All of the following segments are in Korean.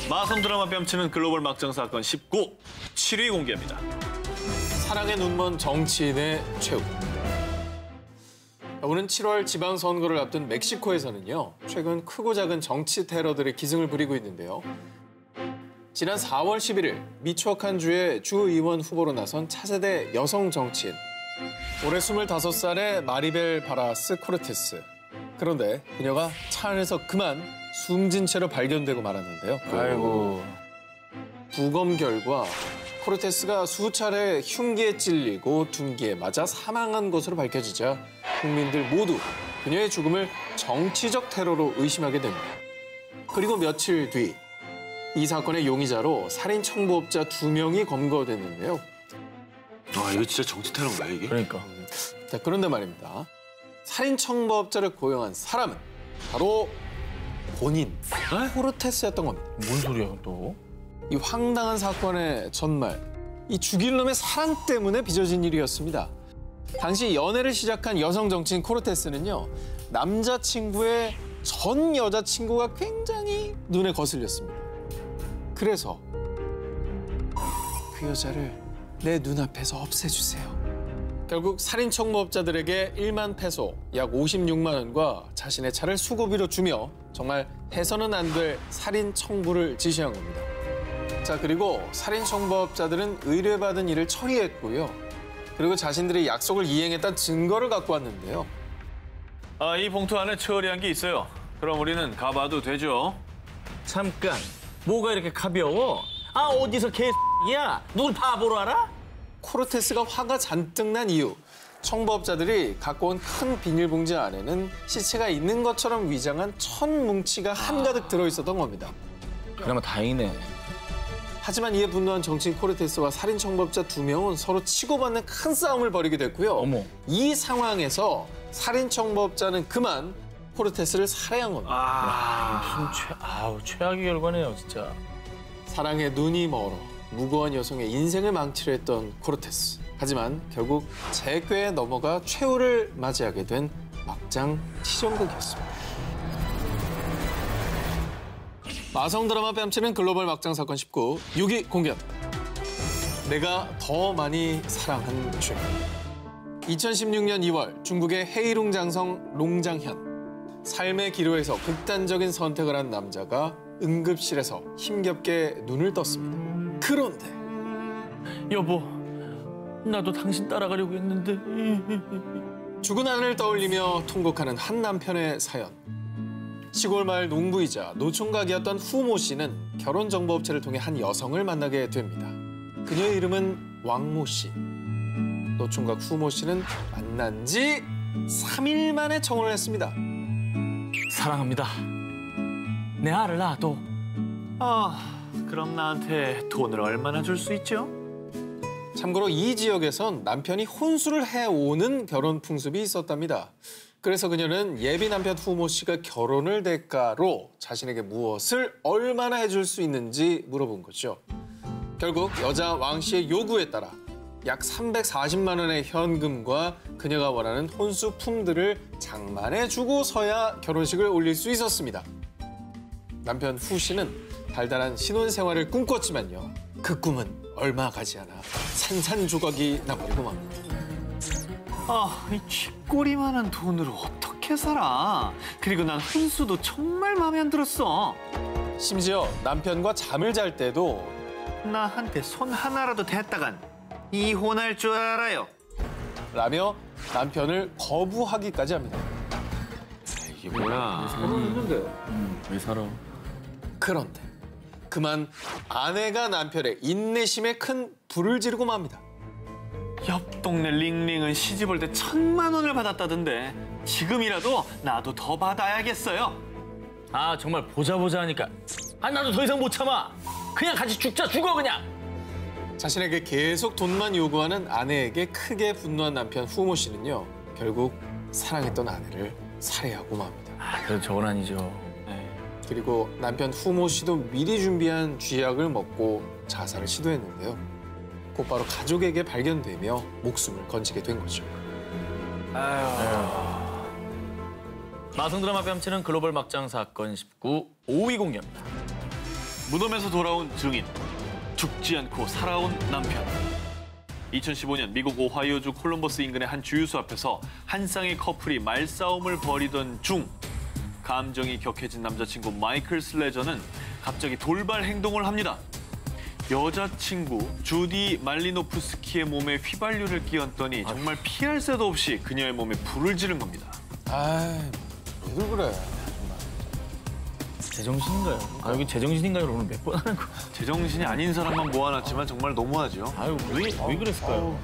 마성 드라마 뺨치는 글로벌 막장 사건 19, 7위 공개합니다. 사랑에 눈먼 정치인의 최후. 오는 7월 지방선거를 앞둔 멕시코에서는요, 최근 크고 작은 정치 테러들의 기승을 부리고 있는데요. 지난 4월 11일 미초아칸주의 주의원 후보로 나선 차세대 여성 정치인. 올해 25살의 마리벨 바라스 코르테스. 그런데 그녀가 차 안에서 그만 숨진 채로 발견되고 말았는데요. 아이고. 부검 결과 코르테스가 수차례 흉기에 찔리고 둔기에 맞아 사망한 것으로 밝혀지자 국민들 모두 그녀의 죽음을 정치적 테러로 의심하게 됩니다. 그리고 며칠 뒤 이 사건의 용의자로 살인 청부업자 2명이 검거됐는데요. 아, 이거 진짜 정치 테러인가요, 이게? 그러니까. 자, 그런데 말입니다. 살인 청부업자를 고용한 사람은 바로 본인, 코르테스였던 겁니다. 뭔 소리야, 또? 이 황당한 사건의 전말, 이 죽일 놈의 사랑 때문에 빚어진 일이었습니다. 당시 연애를 시작한 여성 정치인 코르테스는요, 남자친구의 전 여자친구가 굉장히 눈에 거슬렸습니다. 그래서 그 여자를 내 눈앞에서 없애주세요. 결국 살인 청부업자들에게 1만 페소, 약 56만 원과 자신의 차를 수고비로 주며 정말 해서는 안 될 살인 청부를 지시한 겁니다. 자, 그리고 살인 청부업자들은 의뢰받은 일을 처리했고요. 그리고 자신들의 약속을 이행했다는 증거를 갖고 왔는데요. 아, 이 봉투 안에 처리한 게 있어요. 그럼 우리는 가봐도 되죠? 잠깐. 뭐가 이렇게 가벼워? 아, 어디서 개X야? 누굴 바보로 알아? 코르테스가 화가 잔뜩 난 이유. 청부업자들이 갖고 온 큰 비닐봉지 안에는 시체가 있는 것처럼 위장한 천 뭉치가 한가득 들어있었던 겁니다. 그나마 다행이네. 하지만 이에 분노한 정치인 코르테스와 살인 청부업자 2명은 서로 치고받는 큰 싸움을 벌이게 됐고요. 어머. 이 상황에서 살인 청부업자는 그만 코르테스를 살해한 겁니다. 무슨 최악의 결과네요, 진짜. 사랑에 눈이 멀어 무고한 여성의 인생을 망치려 했던 코르테스. 하지만 결국 재궤에 넘어가 최후를 맞이하게 된 막장 치정극이었습니다. 마성 드라마 뺨치는 글로벌 막장 사건 19, 6위 공개합니다. 내가 더 많이 사랑한 죄. 2016년 2월 중국의 헤이룽 장성 롱장현. 삶의 기로에서 극단적인 선택을 한 남자가 응급실에서 힘겹게 눈을 떴습니다. 그런데 여보, 나도 당신 따라가려고 했는데. 죽은 아내를 떠올리며 통곡하는 한 남편의 사연. 시골 마을 농부이자 노총각이었던 후모 씨는 결혼정보업체를 통해 한 여성을 만나게 됩니다. 그녀의 이름은 왕모 씨. 노총각 후모 씨는 만난 지 3일 만에 청혼을 했습니다. 사랑합니다. 내 알을 낳아도. 아, 그럼 나한테 돈을 얼마나 줄 수 있죠? 참고로 이 지역에선 남편이 혼수를 해오는 결혼 풍습이 있었답니다. 그래서 그녀는 예비 남편 후모 씨가 결혼을 대가로 자신에게 무엇을 얼마나 해줄 수 있는지 물어본 거죠. 결국 여자 왕 씨의 요구에 따라 약 340만 원의 현금과 그녀가 원하는 혼수품들을 장만해 주고서야 결혼식을 올릴 수 있었습니다. 남편 후 씨는 달달한 신혼생활을 꿈꿨지만요. 그 꿈은 얼마 가지 않아 산산조각이 나버리고 맙니다. 아, 이 쥐꼬리만한 돈으로 어떻게 살아? 그리고 난 혼수도 정말 마음에 안 들었어. 심지어 남편과 잠을 잘 때도 나한테 손 하나라도 댔다간 이혼할 줄 알아요. 라며 남편을 거부하기까지 합니다. 이게 뭐야? 왜 살아? 그런데 그만 아내가 남편의 인내심에 큰 불을 지르고 맙니다. 옆 동네 링링은 시집 올 때 1,000만 원을 받았다던데 지금이라도 나도 더 받아야겠어요. 아, 정말 보자 하니까. 아, 나도 더 이상 못 참아. 그냥 같이 죽어 그냥. 자신에게 계속 돈만 요구하는 아내에게 크게 분노한 남편 후모 씨는요. 결국 사랑했던 아내를 살해하고 맙니다. 아, 그래도 저건 아니죠. 네. 그리고 남편 후모 씨도 미리 준비한 쥐약을 먹고 자살을 시도했는데요. 곧바로 가족에게 발견되며 목숨을 건지게 된 거죠. 마성 드라마 뺨치는 글로벌 막장 사건 19, 5위 공개합니다. 무덤에서 돌아온 증인, 죽지 않고 살아온 남편. 2015년 미국 오하이오주 콜럼버스 인근의 한 주유소 앞에서 한 쌍의 커플이 말싸움을 벌이던 중 감정이 격해진 남자친구 마이클 슬레저는 갑자기 돌발 행동을 합니다. 여자친구 주디 말리노프스키의 몸에 휘발유를 끼얹더니 정말 피할 새도 없이 그녀의 몸에 불을 지른 겁니다. 아이, 왜들 그래. 제정신인가요? 아, 여기 제정신인가요? 오늘 몇 번 하는 거? 제정신이 아닌 사람만 모아놨지만 정말 너무하죠. 아유, 왜 그랬을까요?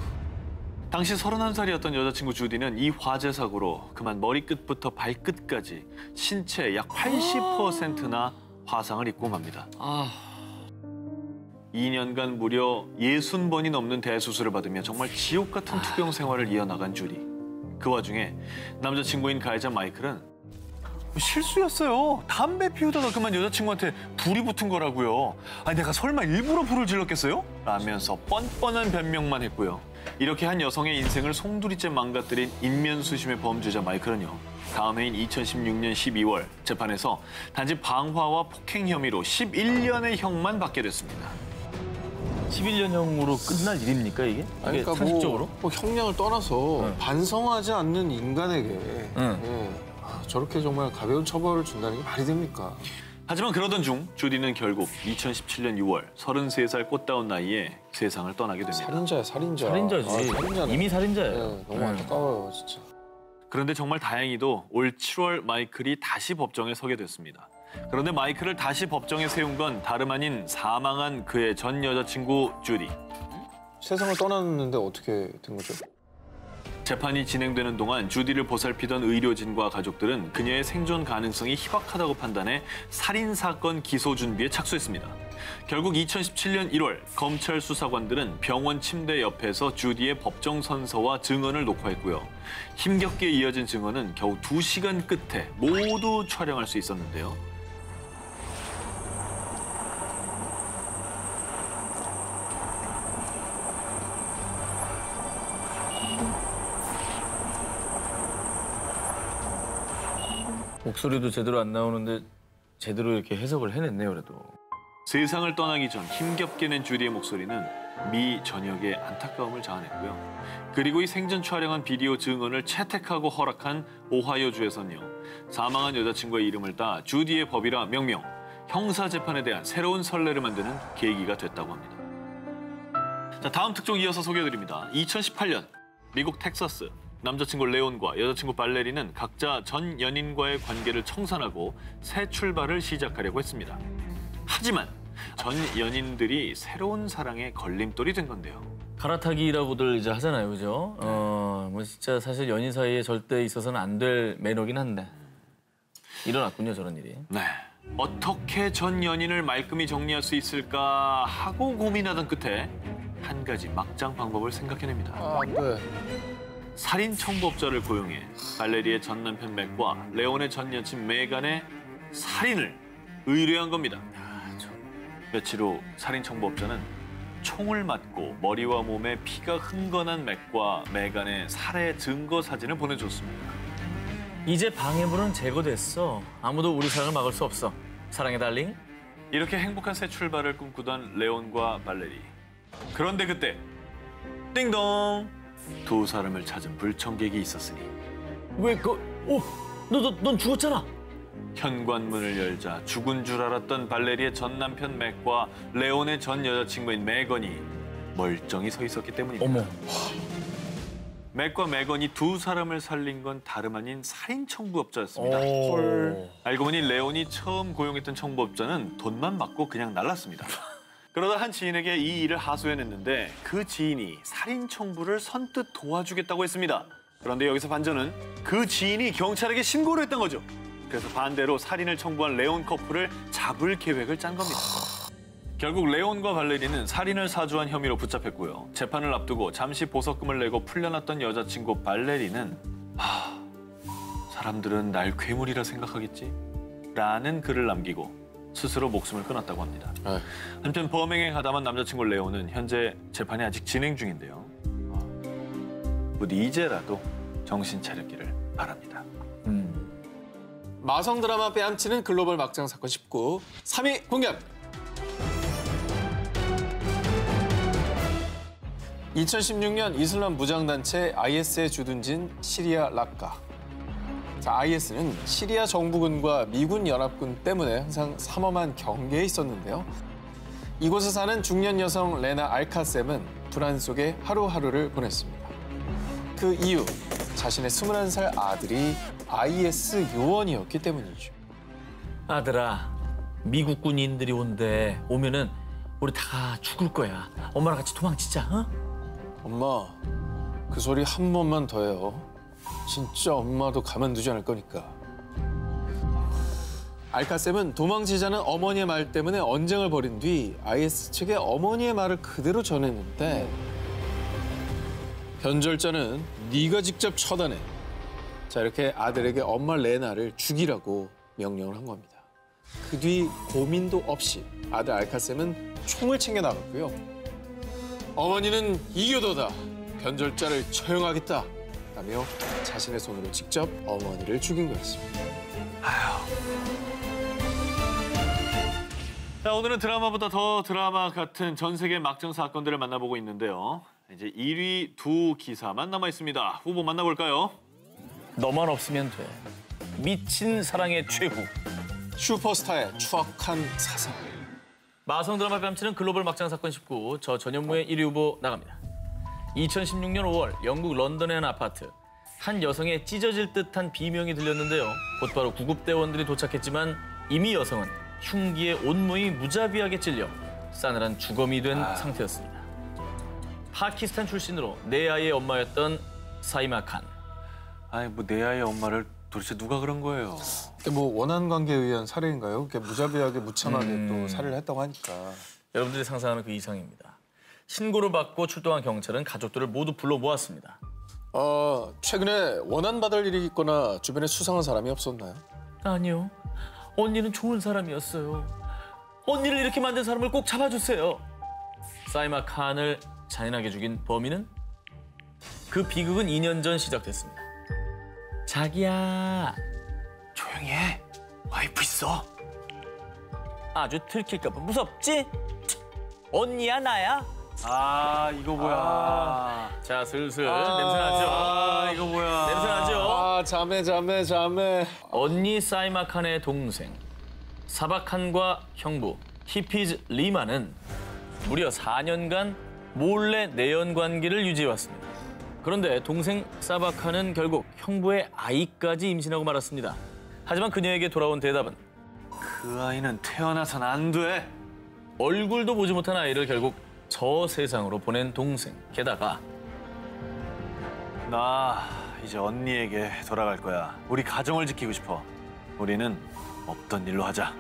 당시 31살이었던 여자친구 주디는 이 화재 사고로 그만 머리끝부터 발끝까지 신체 약 80%나 화상을 입고 맙니다. 2년간 무려 60번이 넘는 대수술을 받으며 정말 지옥 같은 투병 생활을 이어나간 주디. 그 와중에 남자친구인 가해자 마이클은 실수였어요. 담배 피우다가 그만 여자친구한테 불이 붙은 거라고요. 아니 내가 설마 일부러 불을 질렀겠어요? 라면서 뻔뻔한 변명만 했고요. 이렇게 한 여성의 인생을 송두리째 망가뜨린 인면수심의 범죄자 마이클은요. 다음 해인 2016년 12월 재판에서 단지 방화와 폭행 혐의로 11년의 형만 받게 됐습니다. 11년형으로 끝날 일입니까 이게? 아니, 이게 그러니까 상식적으로? 뭐 형량을 떠나서 반성하지 않는 인간에게 응. 예. 저렇게 정말 가벼운 처벌을 준다는 게 말이 됩니까? 하지만 그러던 중 주디는 결국 2017년 6월 33살 꽃다운 나이에 세상을 떠나게 됩니다. 살인자야, 살인자. 살인자지. 살인자네. 이미 살인자예요. 네, 너무 안타까워요, 진짜. 그런데 정말 다행히도 올 7월 마이클이 다시 법정에 서게 됐습니다. 그런데 마이클을 다시 법정에 세운 건 다름 아닌 사망한 그의 전 여자친구 주디. 세상을 떠났는데 어떻게 된 거죠? 재판이 진행되는 동안 주디를 보살피던 의료진과 가족들은 그녀의 생존 가능성이 희박하다고 판단해 살인사건 기소 준비에 착수했습니다. 결국 2017년 1월 검찰 수사관들은 병원 침대 옆에서 주디의 법정 선서와 증언을 녹화했고요. 힘겹게 이어진 증언은 겨우 2시간 끝에 모두 촬영할 수 있었는데요. 목소리도 제대로 안 나오는데 제대로 이렇게 해석을 해냈네요, 그래도. 세상을 떠나기 전 힘겹게 낸 주디의 목소리는 미 전역에 안타까움을 자아냈고요. 그리고 이 생전 촬영한 비디오 증언을 채택하고 허락한 오하이오주에서는요. 사망한 여자친구의 이름을 따 주디의 법이라 명명, 형사재판에 대한 새로운 선례를 만드는 계기가 됐다고 합니다. 자, 다음 특종 이어서 소개해드립니다. 2018년 미국 텍사스. 남자친구 레온과 여자친구 발레리는 각자 전 연인과의 관계를 청산하고 새 출발을 시작하려고 했습니다. 하지만 전 연인들이 새로운 사랑에 걸림돌이 된 건데요. 갈아타기라고들 이제 하잖아요, 그죠? 뭐 진짜 사실 연인 사이에 절대 있어서는 안 될 매너긴 한데 일어났군요, 저런 일이. 네. 어떻게 전 연인을 말끔히 정리할 수 있을까 하고 고민하던 끝에 한 가지 막장 방법을 생각해냅니다. 안 돼. 살인 청부업자를 고용해 발레리의 전 남편 맥과 레온의 전 여친 메간의 살인을 의뢰한 겁니다. 며칠 후 살인 청부업자는 총을 맞고 머리와 몸에 피가 흥건한 맥과 메간의 살해 증거 사진을 보내줬습니다. 이제 방해물은 제거됐어. 아무도 우리 사랑을 막을 수 없어. 사랑해, 달링. 이렇게 행복한 새 출발을 꿈꾸던 레온과 발레리. 그런데 그때 띵동! 두 사람을 찾은 불청객이 있었으니 왜 넌 죽었잖아. 현관문을 열자 죽은 줄 알았던 발레리의 전 남편 맥과 레온의 전 여자친구인 메건이 멀쩡히 서 있었기 때문입니다. 어머. 맥과 메건이 두 사람을 살린 건 다름 아닌 살인 청부업자였습니다. 헐. 알고 보니 레온이 처음 고용했던 청부업자는 돈만 받고 그냥 날랐습니다. 그러다 한 지인에게 이 일을 하소연했는데 그 지인이 살인 청부를 선뜻 도와주겠다고 했습니다. 그런데 여기서 반전은 그 지인이 경찰에게 신고를 했던 거죠. 그래서 반대로 살인을 청부한 레온 커플을 잡을 계획을 짠 겁니다. 결국 레온과 발레리는 살인을 사주한 혐의로 붙잡혔고요. 재판을 앞두고 잠시 보석금을 내고 풀려났던 여자친구 발레리는 사람들은 날 괴물이라 생각하겠지? 라는 글을 남기고 스스로 목숨을 끊었다고 합니다. 한편 범행에 가담한 남자친구 레온은 현재 재판이 아직 진행 중인데요. 부디 이제라도 정신 차렸기를 바랍니다. 마성 드라마 빼앗치는 글로벌 막장 사건 19 3위 공개합니다. 2016년 이슬람 무장단체 IS에 주둔진 시리아 라카. 자, IS는 시리아 정부군과 미군 연합군 때문에 항상 삼엄한 경계에 있었는데요. 이곳에 사는 중년 여성 레나 알카셈은 불안 속에 하루하루를 보냈습니다. 그 이유, 자신의 21살 아들이 IS 요원이었기 때문이죠. 아들아, 미국 군인들이 오면은 우리 다 죽을 거야. 엄마랑 같이 도망치자, 어? 엄마, 그 소리 한 번만 더 해요. 진짜 엄마도 가만두지 않을 거니까. 알카셈은 도망치자는 어머니의 말 때문에 언쟁을 벌인 뒤 IS 측에 어머니의 말을 그대로 전했는데 변절자는 네가 직접 처단해. 자, 이렇게 아들에게 엄마 레나를 죽이라고 명령을 한 겁니다. 그 뒤 고민도 없이 아들 알카셈은 총을 챙겨 나갔고요. 어머니는 이교도다. 변절자를 처형하겠다. 라며 자신의 손으로 직접 어머니를 죽인 거였습니다. 자, 오늘은 드라마보다 더 드라마 같은 전 세계 막장 사건들을 만나보고 있는데요. 이제 1위 두 기사만 남아 있습니다. 후보 만나볼까요? 너만 없으면 돼. 미친 사랑의 최후. 슈퍼스타의 추악한 사상. 마성 드라마 뺨치는 글로벌 막장 사건 19. 저 전현무의 1위 후보 나갑니다. 2016년 5월 영국 런던의 한 아파트. 한 여성의 찢어질 듯한 비명이 들렸는데요. 곧바로 구급대원들이 도착했지만 이미 여성은 흉기에 온몸이 무자비하게 찔려 싸늘한 주검이 된 상태였습니다. 파키스탄 출신으로 네 아이의 엄마였던 사이마 칸. 아니, 뭐 내 아이의 엄마를 도대체 누가 그런 거예요? 뭐 원한 관계에 의한 살해인가요? 이렇게 무자비하게 무참하게 또 살해를 했다고 하니까. 여러분들이 상상하는 그 이상입니다. 신고를 받고 출동한 경찰은 가족들을 모두 불러 모았습니다. 최근에 원한 받을 일이 있거나 주변에 수상한 사람이 없었나요? 아니요. 언니는 좋은 사람이었어요. 언니를 이렇게 만든 사람을 꼭 잡아주세요. 사이마 칸을 잔인하게 죽인 범인은? 그 비극은 2년 전 시작됐습니다. 자기야. 조용히 해. 와이프 있어. 아주 들킬까 봐 무섭지? 언니야 나야? 이거 뭐야. 자, 슬슬 냄새나죠? 이거 뭐야. 냄새나죠? 자매. 언니 사이마 칸의 동생 사바 칸과 형부 히피즈 리마는 무려 4년간 몰래 내연 관계를 유지해왔습니다. 그런데 동생 사바 칸은 결국 형부의 아이까지 임신하고 말았습니다. 하지만 그녀에게 돌아온 대답은 그 아이는 태어나선 안 돼. 얼굴도 보지 못한 아이를 결국 저 세상으로 보낸 동생. 게다가 나 이제 언니에게 돌아갈 거야. 우리 가정을 지키고 싶어. 우리는 없던 일로 하자.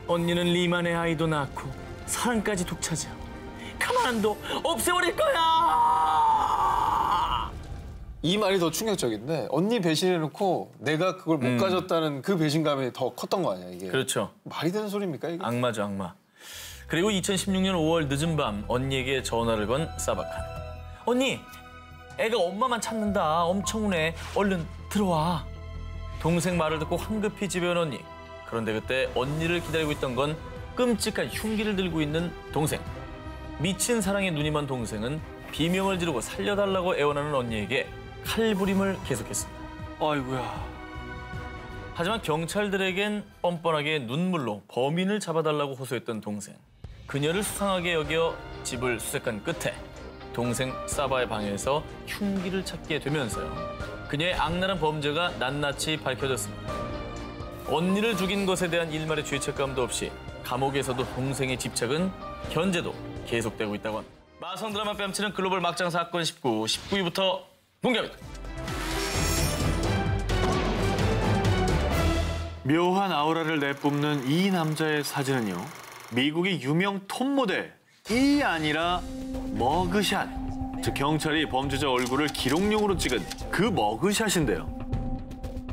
언니는 리만의 아이도 낳고 사랑까지 독차지하. 가만 안 둬. 없애버릴 거야. 이 말이 더 충격적인데 언니 배신해놓고 내가 그걸 못 가졌다는 그 배신감이 더 컸던 거 아니야 이게. 그렇죠. 말이 되는 소리입니까 이게? 악마죠, 악마. 그리고 2016년 5월 늦은 밤 언니에게 전화를 건 사바칸. 언니, 애가 엄마만 찾는다. 엄청 우네. 얼른 들어와. 동생 말을 듣고 황급히 집에 온 언니. 그런데 그때 언니를 기다리고 있던 건 끔찍한 흉기를 들고 있는 동생. 미친 사랑에 눈이 먼 동생은 비명을 지르고 살려달라고 애원하는 언니에게 칼부림을 계속했습니다. 아이고야. 하지만 경찰들에겐 뻔뻔하게 눈물로 범인을 잡아달라고 호소했던 동생. 그녀를 수상하게 여겨 집을 수색한 끝에 동생 사바의 방에서 흉기를 찾게 되면서요. 그녀의 악랄한 범죄가 낱낱이 밝혀졌습니다. 언니를 죽인 것에 대한 일말의 죄책감도 없이 감옥에서도 동생의 집착은 현재도 계속되고 있다고 합니다. 마성 드라마 뺨치는 글로벌 막장 사건 19, 19위부터 공개합니다. 묘한 아우라를 내뿜는 이 남자의 사진은요. 미국의 유명 톱 모델이 아니라 머그샷. 즉 경찰이 범죄자 얼굴을 기록용으로 찍은 그 머그샷인데요.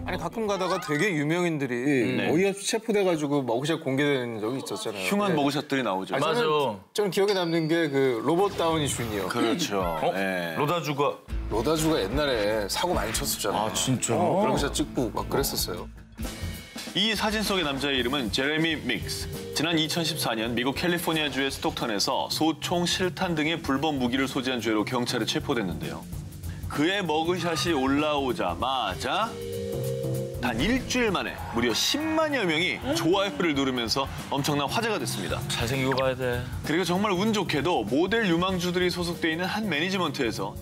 아니 가끔 가다가 되게 유명인들이 어이없이 체포돼가지고 머그샷 공개되는 적이 있었잖아요. 흉한 머그샷들이 나오죠. 아니, 맞아. 저는 기억에 남는 게 그 로버트 다우니 주니어. 그렇죠. 네. 로다주가 옛날에 사고 많이 쳤었잖아요. 아, 진짜? 머그샷 찍고 막 그랬었어요. 이 사진 속의 남자의 이름은 제레미 믹스. 지난 2014년 미국 캘리포니아주의 스톡턴에서 소총, 실탄 등의 불법 무기를 소지한 죄로 경찰에 체포됐는데요. 그의 머그샷이 올라오자마자 단 일주일 만에 무려 10만여 명이 좋아요를 누르면서 엄청난 화제가 됐습니다. 잘생기고 봐야 돼. 그리고 정말 운 좋게도 모델 유망주들이 소속돼 있는 한 매니지먼트에서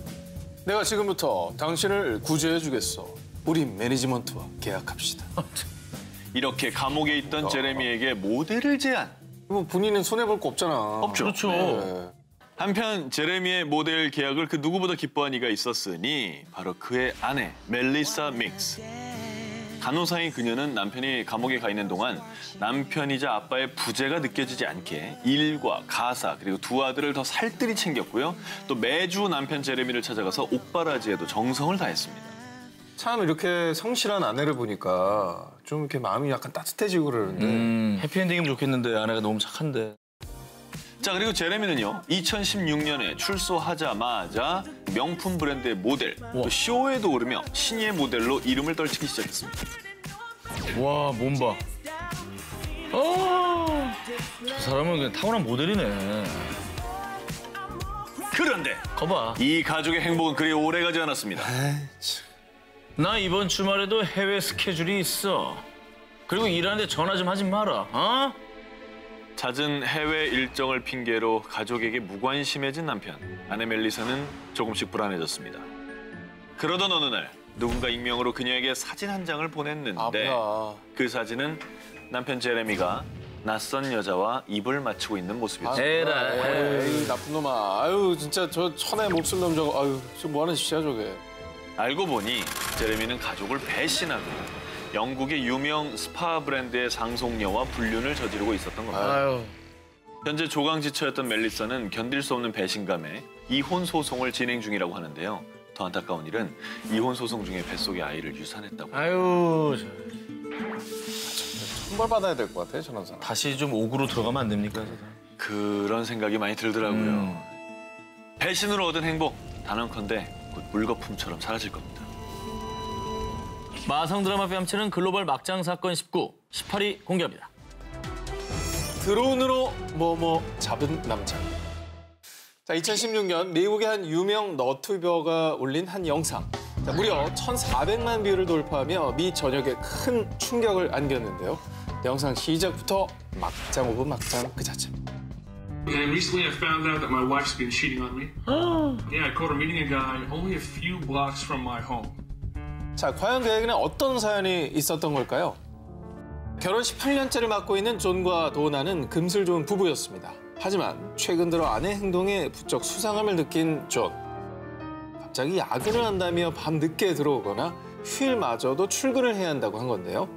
내가 지금부터 당신을 구제해주겠어. 우리 매니지먼트와 계약합시다. 이렇게 감옥에 있던 제레미에게 모델을 제안. 뭐 본인은 손해볼 거 없잖아. 없죠. 그렇죠. 네. 한편 제레미의 모델 계약을 그 누구보다 기뻐한 이가 있었으니 바로 그의 아내 멜리사 믹스. 간호사인 그녀는 남편이 감옥에 가 있는 동안 남편이자 아빠의 부재가 느껴지지 않게 일과 가사 그리고 두 아들을 더 살뜰히 챙겼고요. 또 매주 남편 제레미를 찾아가서 옥바라지에도 정성을 다했습니다. 참 이렇게 성실한 아내를 보니까 좀 이렇게 마음이 약간 따뜻해지고 그러는데 해피엔딩이면 좋겠는데 아내가 너무 착한데. 자, 그리고 제레미는요, 2016년에 출소하자마자 명품 브랜드의 모델, 또 쇼에도 오르며 신예 모델로 이름을 떨치기 시작했습니다. 와, 몸 봐. 저 사람은 그냥 타고난 모델이네. 그런데 거봐. 이 가족의 행복은 그리 오래가지 않았습니다. 나 이번 주말에도 해외 스케줄이 있어. 그리고 일하는데 전화 좀 하지 마라. 어? 잦은 해외 일정을 핑계로 가족에게 무관심해진 남편. 아내 멜리사는 조금씩 불안해졌습니다. 그러던 어느 날 누군가 익명으로 그녀에게 사진 한 장을 보냈는데 뭐야. 그 사진은 남편 제레미가 낯선 여자와 입을 맞추고 있는 모습이었어요. 에라. 에이 나쁜 놈아. 아유 진짜 저 천하의 몹쓸 놈 저거. 아유 지금 뭐 하는 짓이야 저게. 알고 보니 제레미는 가족을 배신하고 영국의 유명 스파 브랜드의 상속녀와 불륜을 저지르고 있었던 겁니다. 아유. 현재 조강지처였던 멜리사는 견딜 수 없는 배신감에 이혼 소송을 진행 중이라고 하는데요. 더 안타까운 일은 이혼 소송 중에 뱃속의 아이를 유산했다고. 아유. 처벌받아야 될 것 같아 저런 사람. 다시 좀 옥으로 들어가면 안 됩니까? 그런 생각이 많이 들더라고요. 배신으로 얻은 행복, 단언컨대 곧 물거품처럼 사라질 겁니다. 마성 드라마 뺨치는 글로벌 막장 사건 19, 18위 공개합니다. 드론으로 뭐뭐 잡은 남자. 자, 2016년 미국의 한 유명 너튜버가 올린 한 영상. 자, 무려 1,400만 뷰를 돌파하며 미 전역에 큰 충격을 안겼는데요. 영상 시작부터 막장 오브 막장 그 자체. And recently I found out that my wife's been cheating on me. Yeah, I caught her meeting a guy only a few blocks from my home. 자, 과연 그에게는 어떤 사연이 있었던 걸까요? 결혼 18년째를 맡고 있는 존과 도나는 금슬 좋은 부부였습니다. 하지만 최근 들어 아내 행동에 부쩍 수상함을 느낀 존. 갑자기 야근을 한다며 밤 늦게 들어오거나 휴일마저도 출근을 해야 한다고 한 건데요.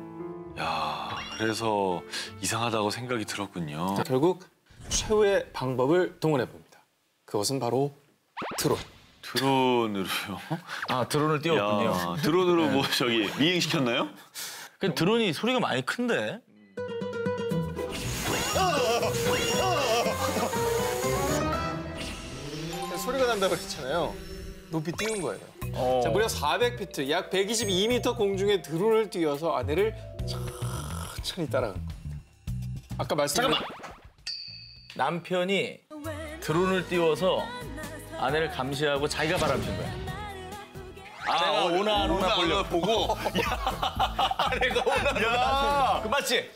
야, 그래서 이상하다고 생각이 들었군요. 자, 결국 최후의 방법을 동원해봅니다. 그것은 바로 드론. 드론으로요? 아, 드론을 띄웠군요. 야, 드론으로 뭐 저기 미행시켰나요? 그 드론이 소리가 많이 큰데? 소리가 난다고 했잖아요. 높이 띄운 거예요. 자, 무려 400피트, 약 122m 공중에 드론을 띄워서 아내를 천천히 따라간 겁니다. 아까 말씀드린 남편이 드론을 띄워서 아내를 감시하고 자기가 바람핀 거야. 아내가 오나 안 오나 보고. 아내가 오나 안 오나. 그 맞지?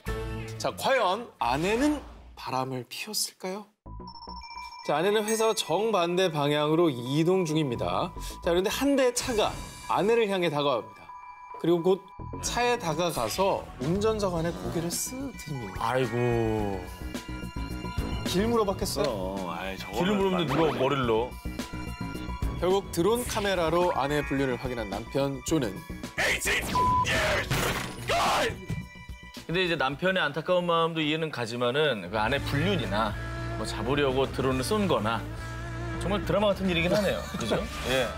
자, 과연 아내는 바람을 피웠을까요? 자, 아내는 회사와 정반대 방향으로 이동 중입니다. 자, 그런데 한 대의 차가 아내를 향해 다가옵니다. 그리고 곧 차에 다가가서 운전석 안에 고개를 쓱 들입니다. 아이고. 길 물어봤겠어요? 아이, 저거는 길을 물으면 누가 머리를 넣어? 결국 드론 카메라로 아내의 불륜을 확인한 남편 존은 근데 이제 남편의 안타까운 마음도 이해는 가지만은 그 아내 불륜이나 뭐 잡으려고 드론을 쏜 거나 정말 드라마 같은 일이긴 하네요. 그죠? 예.